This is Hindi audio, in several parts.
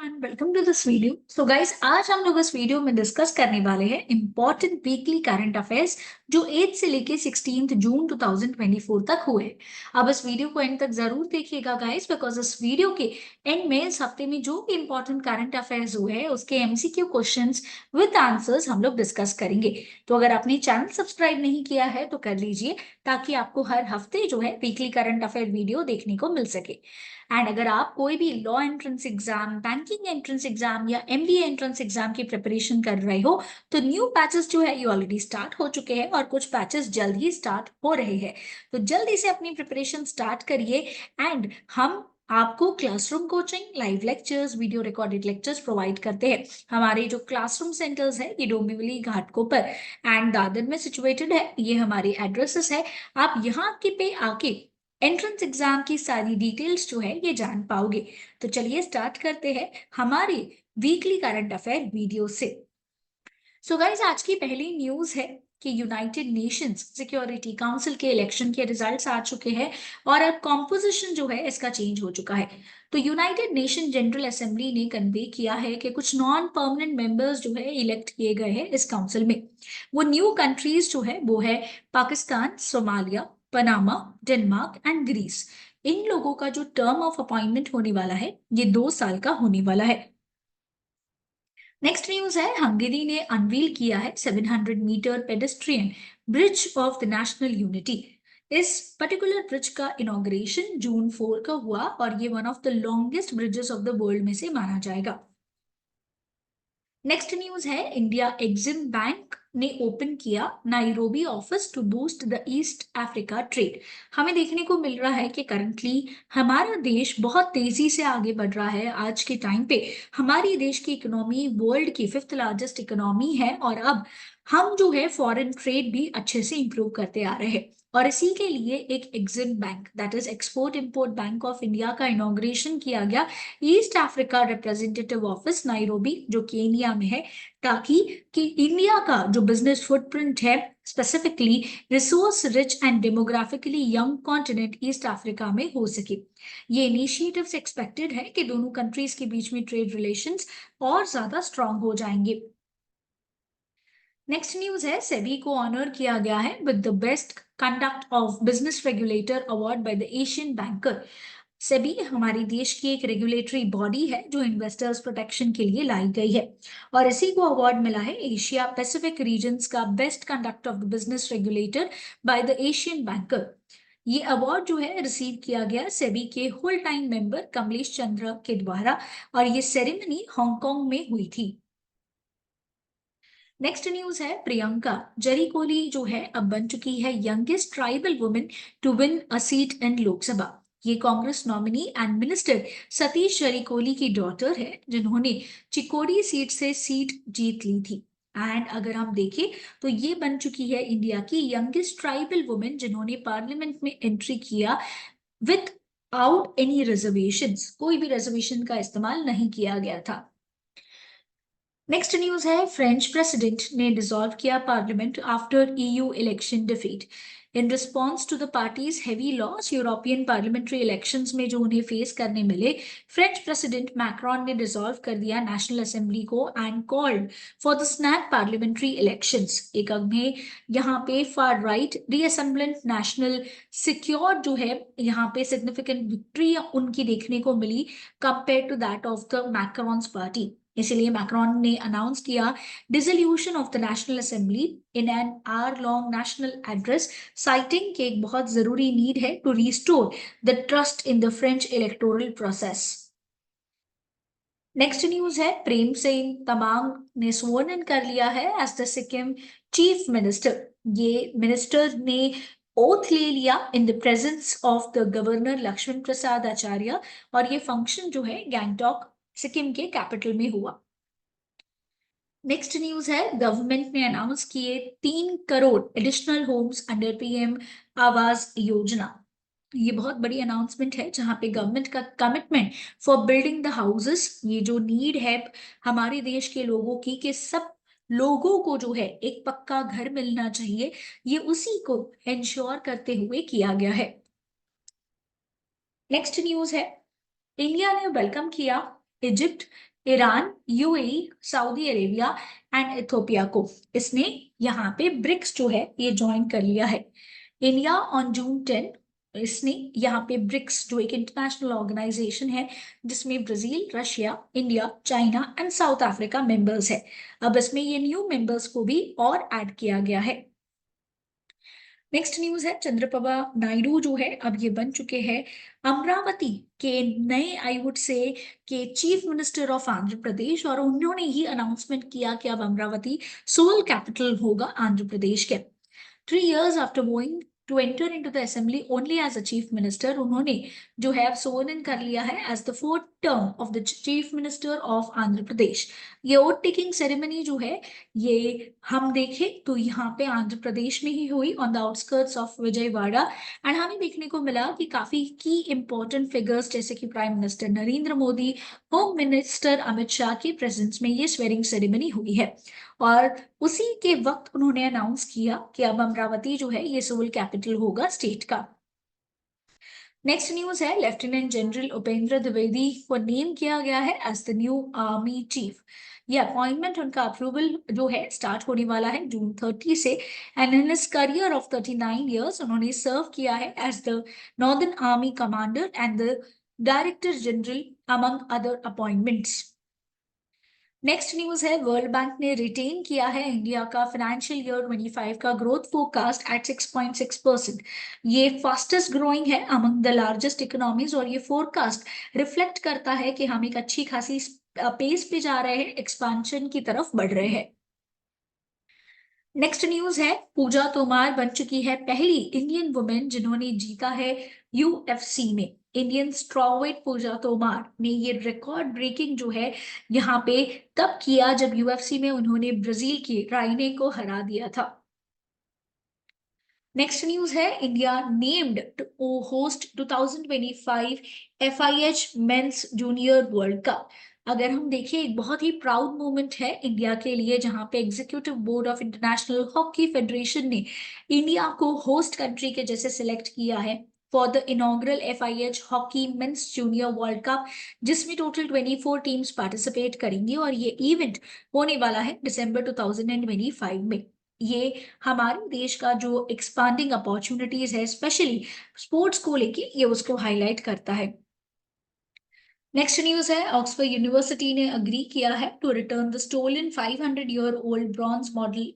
Everyone, welcome to this video. So guys, आज हम लोग इस वीडियो में डिस्कस करने वाले हैं इंपॉर्टेंट वीकली करंट अफेयर्स जो 8 से लेके 16 जून 2024 तक हुए। अब इस वीडियो को एंड तक जरूर देखिएगा गाइस, बिकॉज इस वीडियो के एंड में इस हफ्ते में जो भी इंपॉर्टेंट करंट अफेयर्स हुए हैं उसके एमसीक्यू क्वेश्चंस विद आंसर्स हम लोग डिस्कस करेंगे। तो अगर आपने चैनल सब्सक्राइब नहीं किया है तो कर लीजिए, ताकि आपको हर हफ्ते जो है वीकली करंट अफेयर वीडियो देखने को मिल सके। एंड अगर आप कोई भी law entrance exam, banking entrance exam या एमबीए एंट्रेंस एग्जाम की प्रिपरेशन कर रहे हो तो न्यू बैचेस जो है ये ऑलरेडी स्टार्ट हो चुके हैं और कुछ बैचेस जल्द ही स्टार्ट हो रहे हैं। तो जल्दी से अपनी प्रिपरेशन स्टार्ट करिए। एंड हम आपको classroom coaching, live lectures, video recorded lectures provide करते हैं। हमारे जो क्लासरूम सेंटर्स है ये डोंबिवली घाटकोपर एंड दादर में सिचुएटेड है। ये हमारे एड्रेसेस है। आप यहाँ के पे आके एंट्रेंस एग्जाम की सारी डिटेल्स जो है ये जान पाओगे। तो चलिए स्टार्ट करते हैं हमारे वीकली करंट अफेयर वीडियो से। सो गाइस, आज की पहली न्यूज है कि यूनाइटेड नेशंस सिक्योरिटी काउंसिल के इलेक्शन के रिजल्ट्स आ चुके हैं और अब कॉम्पोजिशन जो है इसका चेंज हो चुका है। तो यूनाइटेड नेशन जनरल असेंबली ने कन्वे किया है कि कुछ नॉन परमानेंट मेंबर्स जो है इलेक्ट किए गए हैं इस काउंसिल में। वो न्यू कंट्रीज जो है वो है Pakistan, Somalia, Panama, Denmark and Greece. इन लोगों का जो टर्म ऑफ अपॉइंटमेंट होने वाला है ये 2 साल का होने वाला है। नेक्स्ट न्यूज है, हंगरी ने अनवील किया है 700 metre pedestrian bridge of the national unity. इस पर्टिकुलर ब्रिज का इनॉग्रेशन जून 4 का हुआ और ये one of the longest bridges of the world में से माना जाएगा। नेक्स्ट न्यूज है, इंडिया एग्जिम बैंक ने ओपन किया Nairobi office to boost the east Africa trade. हमें देखने को मिल रहा है कि करंटली हमारा देश बहुत तेजी से आगे बढ़ रहा है। आज के टाइम पे हमारी देश की इकोनॉमी वर्ल्ड की 5th लार्जेस्ट इकोनॉमी है और अब हम जो है फॉरेन ट्रेड भी अच्छे से इंप्रूव करते आ रहे हैं। और इसी के लिए एक EXIM bank, that is export import bank of India का इनॉग्रेशन किया गया east Africa representative office Nairobi जो केनिया में है, ताकि कि इंडिया का जो बिजनेस फुटप्रिंट है specifically resource rich and demographically young continent east Africa में हो सके। ये इनिशिएटिव्स एक्सपेक्टेड है कि दोनों कंट्रीज के बीच में ट्रेड रिलेशंस और ज्यादा स्ट्रांग हो जाएंगे। नेक्स्ट न्यूज है, सेबी को ऑनर किया गया है with the best conduct of business regulator award by the Asian banker. SEBI हमारे देश की एक रेगुलेटरी बॉडी है जो इन्वेस्टर्स प्रोटेक्शन के लिए लाई गई है और इसी को अवार्ड मिला है एशिया पैसिफिक रीजन्स का best conduct of the business regulator by the Asian banker. ये अवार्ड जो है रिसीव किया गया सेबी के होल टाइम मेंबर कमलेश चंद्र के द्वारा और ये सेरेमनी हांगकांग में हुई थी। नेक्स्ट न्यूज है, प्रियंका जरी कोहली जो है अब बन चुकी है youngest tribal women to win a seat in Lok Sabha. ये Congress nominee and minister Satish Jarkiholi की डॉटर है जिन्होंने चिकोड़ी सीट से सीट जीत ली थी। एंड अगर हम देखें तो ये बन चुकी है इंडिया की यंगेस्ट ट्राइबल वुमेन जिन्होंने पार्लियामेंट में एंट्री किया विथ आउट एनी रिजर्वेशंस। कोई भी रिजर्वेशन का इस्तेमाल नहीं किया गया था। नेक्स्ट न्यूज है, फ्रेंच प्रेसिडेंट ने डिसॉल्व किया parliament after EU election defeat. In response to the party's heavy loss European parliamentary elections में जो उन्हें फेस करने मिले, फ्रेंच प्रेसिडेंट मैक्रोन ने डिसॉल्व कर दिया नेशनल असेंबली को and called for the snap parliamentary elections. एक में यहाँ पे far right Rassemblement national secure जो है यहाँ पे सिग्निफिकेंट विक्ट्री उनकी देखने को मिली compare to that of the Macron's party. इसलिए मैक्रोन ने अनाउंस किया dissolution of the national assembly in an hour long national address, citing के एक बहुत जरूरी नीड है to restore the trust in the French electoral process. Next news है, प्रेम सिंह तमांग ने स्वर्न इन कर लिया है as the Sikkim chief minister. ये मिनिस्टर ने ओथ ले लिया in the presence of the governor Lakshman Prasad Acharya और ये फंक्शन जो है गैंगटॉक सिक्किम के कैपिटल में हुआ। नेक्स्ट न्यूज है, गवर्नमेंट ने अनाउंस किए 3 crore additional homes under PM Awas Yojana. ये बहुत बड़ी अनाउंसमेंट है जहां पे गवर्नमेंट का commitment for building the houses, ये जो नीड है हमारे देश के लोगों की कि सब लोगों को जो है एक पक्का घर मिलना चाहिए, ये उसी को इंश्योर करते हुए किया गया है। नेक्स्ट न्यूज है, इंडिया ने वेलकम किया Egypt Iran, UAE, Saudi Arabia and Ethiopia को इसने यहाँ पे ब्रिक्स जो है ये ज्वाइन कर लिया है। इंडिया ऑन जून 10 इसने यहाँ पे ब्रिक्स जो एक इंटरनेशनल ऑर्गेनाइजेशन है जिसमें Brazil, Russia, India, China and south Africa members है। अब इसमें ये न्यू मेंबर्स को भी और ऐड किया गया है। नेक्स्ट न्यूज है चंद्रप्रभा नायडू जो है अब ये बन चुके हैं अमरावती के नए, आई वुड से, के chief minister of Andhra Pradesh, और उन्होंने ही अनाउंसमेंट किया कि अब अमरावती सोल कैपिटल होगा आंध्र प्रदेश के। 3 years after going to enter into the assembly only as a chief minister, उन्होंने जो है अब sworn in कर लिया है as the fourth term of the chief minister of Andhra Pradesh. ये ओथ टेकिंग सेरेमनी जो है ये हम देखें तो यहाँ पे आंध्र प्रदेश में ही हुई on the outskirts of Vijayawada. And हमें देखने को मिला कि काफी की इंपॉर्टेंट फिगर्स जैसे कि prime minister Narendra Modi, home minister Amit Shah के प्रेजेंस में ये स्वेरिंग सेरेमनी हुई है। और उसी के वक्त उन्होंने अनाउंस किया कि अब अमरावती जो है ये सिविल कैपिटल होगा स्टेट का। नेक्स्ट न्यूज है लेफ्टिनेंट जनरल उपेंद्र द्विवेदी को नेम किया गया है as the new army chief. ये अपॉइंटमेंट उनका अप्रूवल जो है स्टार्ट होने वाला है जून 30 से। And in his career of 39 years उन्होंने सर्व किया है as the northern army commander and the director general among other appointments. Next news है वर्ल्ड बैंक ने रिटेन किया है इंडिया का फाइनेंशियल ईयर 25 का ग्रोथ फोरकास्ट एट 6.6%। ये फास्टेस्ट ग्रोइंग है अमंग द लार्जेस्ट इकोनॉमीज, और ये फोरकास्ट रिफ्लेक्ट करता है कि हम एक अच्छी खासी पेस पे जा रहे हैं, एक्सपांशन की तरफ बढ़ रहे हैं। नेक्स्ट न्यूज है पूजा तोमार बन चुकी है पहली इंडियन वुमेन जिन्होंने जीता है यूएफसी में। इंडियन स्ट्रॉवेट पूजा तोमार ने ये रिकॉर्ड ब्रेकिंग जो है यहाँ पे तब किया जब यूएफसी में उन्होंने ब्राजील की राइने को हरा दिया था। नेक्स्ट न्यूज है India named to host 2025 FIH men's junior world cup. अगर हम देखें एक बहुत ही प्राउड मोमेंट है इंडिया के लिए जहां पे executive board of international hockey federation ने इंडिया को होस्ट कंट्री के जैसे सिलेक्ट किया है for the inaugural FIH hockey men's junior world cup, जिसमें टोटल 24 टीम्स पार्टिसिपेट करेंगी और ये इवेंट होने वाला है दिसंबर 2025 में। ये हमारे देश का जो एक्सपांडिंग अपॉर्चुनिटीज है स्पेशली स्पोर्ट्स को लेके ये उसको हाईलाइट करता है। नेक्स्ट न्यूज है ऑक्सफोर्ड यूनिवर्सिटी ने अग्री किया है to return the stolen 500 year old bronze model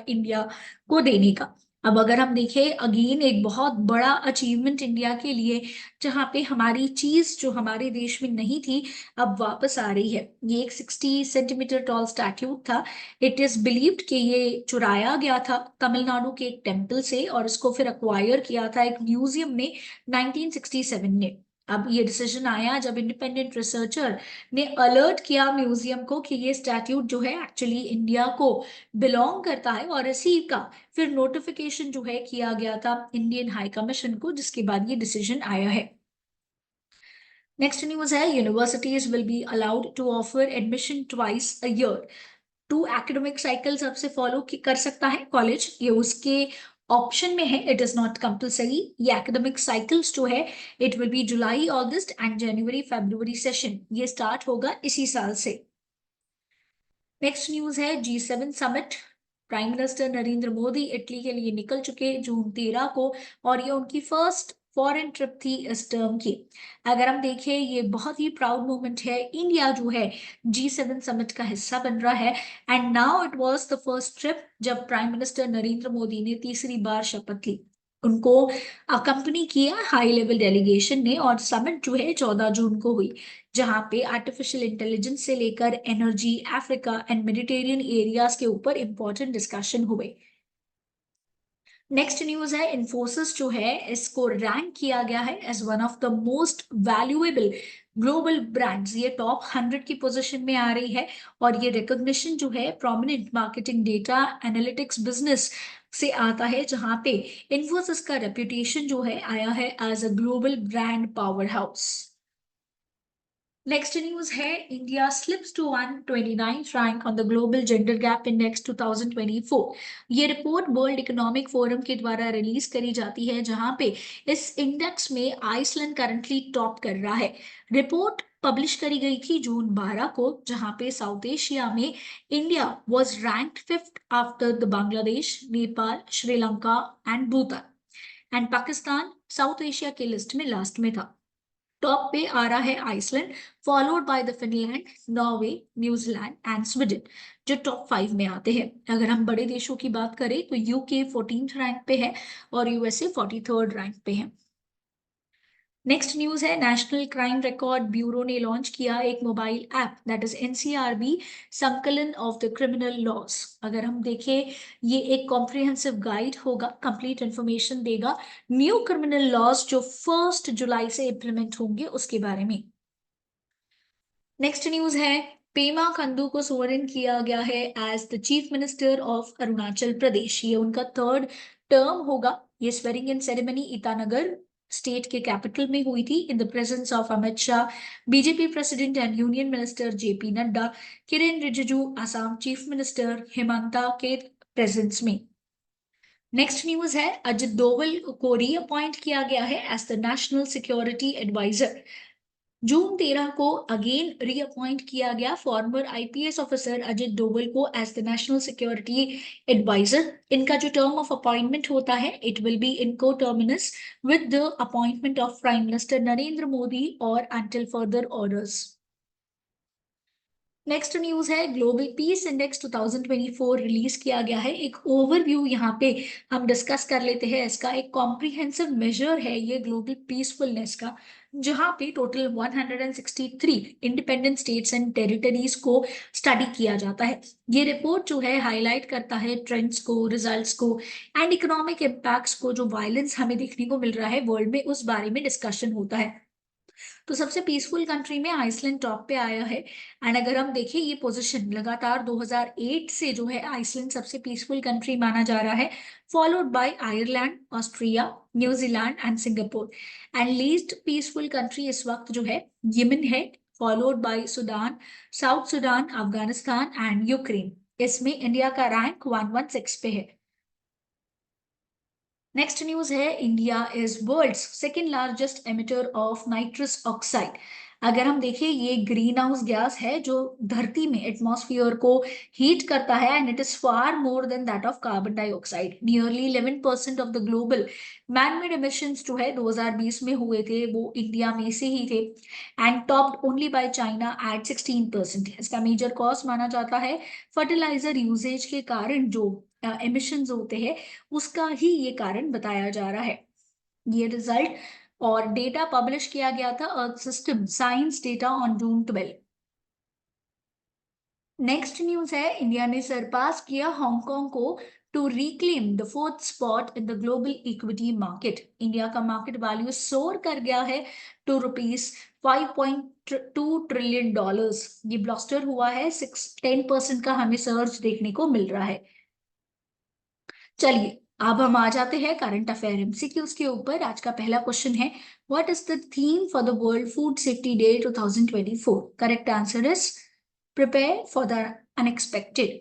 India को देने का। अब अगर हम देखें अगेन एक बहुत बड़ा अचीवमेंट इंडिया के लिए जहाँ पे हमारी चीज जो हमारे देश में नहीं थी अब वापस आ रही है। ये एक 60 सेंटीमीटर टॉल स्टैट्यू था। इट इज बिलीव्ड कि ये चुराया गया था तमिलनाडु के एक टेम्पल से और इसको फिर अक्वायर किया था एक म्यूजियम ने 1967 में। अब ये डिसीजन आया जब इंडिपेंडेंट रिसर्चर ने अलर्ट किया म्यूजियम को कि ये स्टैट्यूट जो है एक्चुअली इंडिया को बिलोंग करता है, और इसी का फिर नोटिफिकेशन जो है किया गया था इंडियन हाई कमीशन को, जिसके बाद ये डिसीजन आया है। नेक्स्ट न्यूज है universities will be allowed to offer admission twice a year. 2 academic cycles अब से फॉलो कर सकता है कॉलेज, ये उसके ऑप्शन में है, इट इज नॉट कंपल्सरी। ये एकेडमिक साइकिल्स जो है it will B July August and January February session, ये स्टार्ट होगा इसी साल से। नेक्स्ट न्यूज है G7 summit. Prime minister Narendra Modi Italy के लिए निकल चुके जून 13 को, और ये उनकी फर्स्ट फॉरेन ट्रिप थी इस टर्म की। अगर हम देखें ये बहुत ही प्राउड मोमेंट है, इंडिया जो है G7 समिट का हिस्सा बन रहा है। And now it was the first trip जब प्राइम मिनिस्टर नरेंद्र मोदी ने तीसरी बार शपथ ली। उनको अकंपनी किया हाई लेवल डेलीगेशन ने, और समिट जो है 14 जून को हुई जहां पे आर्टिफिशियल इंटेलिजेंस से लेकर energy, Africa and Mediterranean areas के ऊपर इंपॉर्टेंट डिस्कशन हुए। नेक्स्ट न्यूज है इन्फोसिस जो है इसको रैंक किया गया है as one of the most valuable global brands, ये टॉप 100 की पोजीशन में आ रही है। और ये रिकॉग्निशन जो है prominent marketing data analytics business से आता है जहां पे इन्फोसिस का रेपुटेशन जो है आया है as a global brand powerhouse. Next news है India slips to 129th rank on the global gender gap index 2024। ये रिपोर्ट वर्ल्ड इकोनॉमिक फोरम के द्वारा रिलीज करी जाती है, जहां पे इस इंडेक्स में आइसलैंड करंटली टॉप कर रहा है। रिपोर्ट पब्लिश करी गई थी जून 12 को, जहां पे साउथ एशिया में India was ranked fifth after the Bangladesh, Nepal, Sri Lanka and Bhutan. And Pakistan South Asia के लिस्ट में लास्ट में था। टॉप पे आ रहा है Iceland, followed by the Finland, Norway, New Zealand and Sweden, जो टॉप 5 में आते हैं। अगर हम बड़े देशों की बात करें तो यूके 14th रैंक पे है और यूएसए 43rd रैंक पे है। नेक्स्ट न्यूज है नेशनल क्राइम रिकॉर्ड ब्यूरो ने लॉन्च किया एक mobile app, that is NCRB संकलन ऑफ द क्रिमिनल लॉस। अगर हम देखें, ये एक कॉम्प्रिहेंसिव गाइड होगा, कंप्लीट इंफॉर्मेशन देगा न्यू क्रिमिनल लॉस जो 1 जुलाई से इंप्लीमेंट होंगे उसके बारे में। नेक्स्ट न्यूज है पेमा खंडू को स्वर्न किया गया है as the chief minister of Arunachal Pradesh. ये उनका थर्ड टर्म होगा। ये swearing in ceremony Itanagar state के कैपिटल में हुई थी in the presence of Amit Shah, BJP president and union minister JP Nadda, Kiren Rijiju, Assam chief minister Himanta के प्रेजेंस में। नेक्स्ट न्यूज है अजित डोवल को रीअपॉइंट किया गया है as the national security adviser. June 13 को अगेन रीअपॉइंट किया गया former IPS officer Ajit Doval को as the national security adviser. इनका जो टर्म ऑफ अपॉइंटमेंट होता है, it will be in coterminous with the appointment of prime minister Narendra Modi और until further orders. Next news है ग्लोबल पीस इंडेक्स 2024 रिलीज किया गया है। एक ओवरव्यू यहाँ पे हम डिस्कस कर लेते हैं। इसका एक कॉम्प्रिहेंसिव मेजर है ये ग्लोबल पीसफुलनेस का, जहाँ पे total 163 independent states and territories को स्टडी किया जाता है। ये रिपोर्ट जो है हाईलाइट करता है ट्रेंड्स को, रिजल्ट्स को एंड इकोनॉमिक इम्पैक्ट्स को। जो वायलेंस हमें देखने को मिल रहा है वर्ल्ड में, उस बारे में डिस्कशन होता है। तो सबसे पीसफुल कंट्री में आइसलैंड टॉप पे आया है। एंड अगर हम देखें, ये पोजीशन लगातार 2008 से जो है आइसलैंड सबसे पीसफुल कंट्री माना जा रहा है, followed by Ireland, Austria, New Zealand and Singapore. And least peaceful country इस वक्त जो है यमन है, followed by Sudan, South Sudan, Afghanistan and Ukraine. इसमें इंडिया का रैंक 116 पे है। नेक्स्ट न्यूज है India is world's second largest emitter of nitrous oxide. अगर हम देखें, ये ग्रीन हाउस गैस है जो धरती में एटमॉस्फेयर को हीट करता है and it is far more than that of carbon dioxide. Nearly 11% of the global manmade emissions जो है 2020 में हुए थे, वो इंडिया में से ही थे and topped only by China eight 16%। इसका मेजर कॉज माना जाता है फर्टिलाइजर यूजेज के कारण जो एमिशंस होते हैं, उसका ही ये कारण बताया जा रहा है। ये रिजल्ट और डेटा पब्लिश किया गया था earth system science data on June 12। Next news है इंडिया ने सरपास किया हांगकांग को to reclaim the fourth spot in the global equity market. India का मार्केट वैल्यू सोर कर गया है टू रुपीज 5.2 ट्रिलियन। ये ब्लॉस्टर हुआ है, 10% का हमें सर्च देखने को मिल रहा है। चलिए, अब हम आ जाते हैं करंट अफेयर एमसीक्यूज के ऊपर। आज का पहला क्वेश्चन है, what is the theme for the world food safety day 2024? Correct answer is prepare for the unexpected.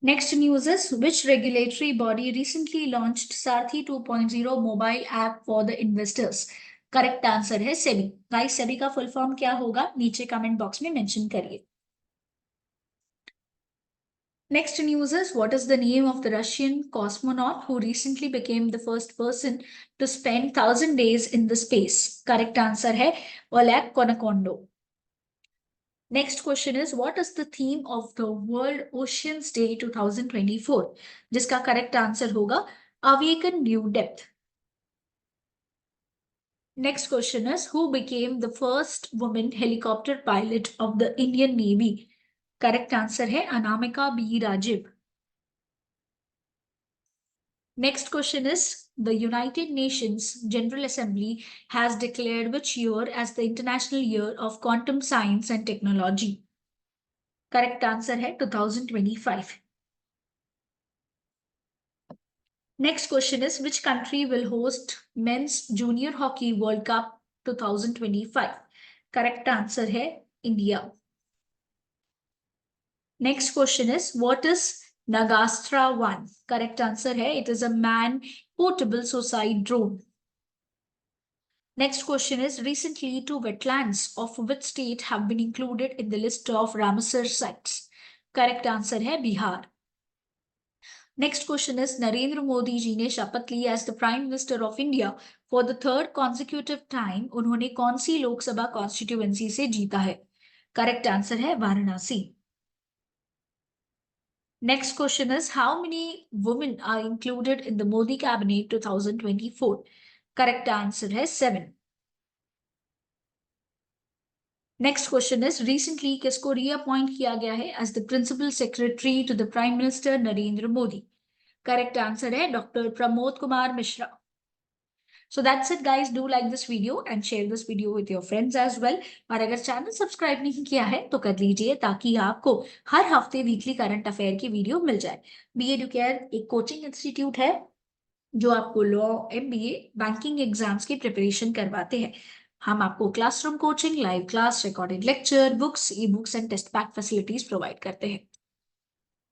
Next news is which regulatory body recently launched Sarathi 2.0 mobile app for the investors? Correct answer है सेबी। गाइस, सेबी का फुल फॉर्म क्या होगा, नीचे कमेंट बॉक्स में मेंशन करिए। Next news is, what is the name of the Russian cosmonaut who recently became the first person to spend 1,000 days in the space? Correct answer है Oleg Konakondo. Next question is, what is the theme of the World Oceans Day 2024? जिसका correct answer होगा Awaken New Depth. Next question is, who became the first woman helicopter pilot of the Indian Navy? Correct answer है Anamika B. Rajiv. Next question is, the United Nations General Assembly has declared which year as the International Year of Quantum Science and Technology? Correct answer है 2025. Next question is, which country will host Men's Junior Hockey World Cup 2025? Correct answer है India. Next question is what is Nagastra 1? Correct answer है it is a man portable suicide drone. Next question is recently two wetlands of which state have been included in the list of Ramsar sites? Correct answer है Bihar. Next question is Narendra Modi ji ने शपथ ली as the Prime Minister of India for the third consecutive time। उन्होंने कौन सी लोकसभा कॉन्स्टिट्यूएंसी से जीता है? करेक्ट आंसर है Varanasi. Next question is how many women are included in the Modi cabinet 2024? Correct answer है 7। नेक्स्ट क्वेश्चन इज रिसेंटली किसको रीअपॉइंट किया गया है as the principal secretary to the prime minister Narendra Modi? Correct answer है doctor Pramod Kumar Mishra. So that's it guys, do like this video and share this video with your friends as well। और अगर चैनल सब्सक्राइब नहीं किया है तो कर लीजिए ताकि आपको हर हफ्ते वीकली करंट अफेयर की वीडियो मिल जाए। बी एडुकेयर एक कोचिंग इंस्टीट्यूट है जो आपको लॉ, एमबीए, बैंकिंग एग्जाम्स की प्रिपरेशन करवाते हैं। हम आपको classroom coaching, live class, recorded lecture, books, e books and test pack facilities provide करते हैं।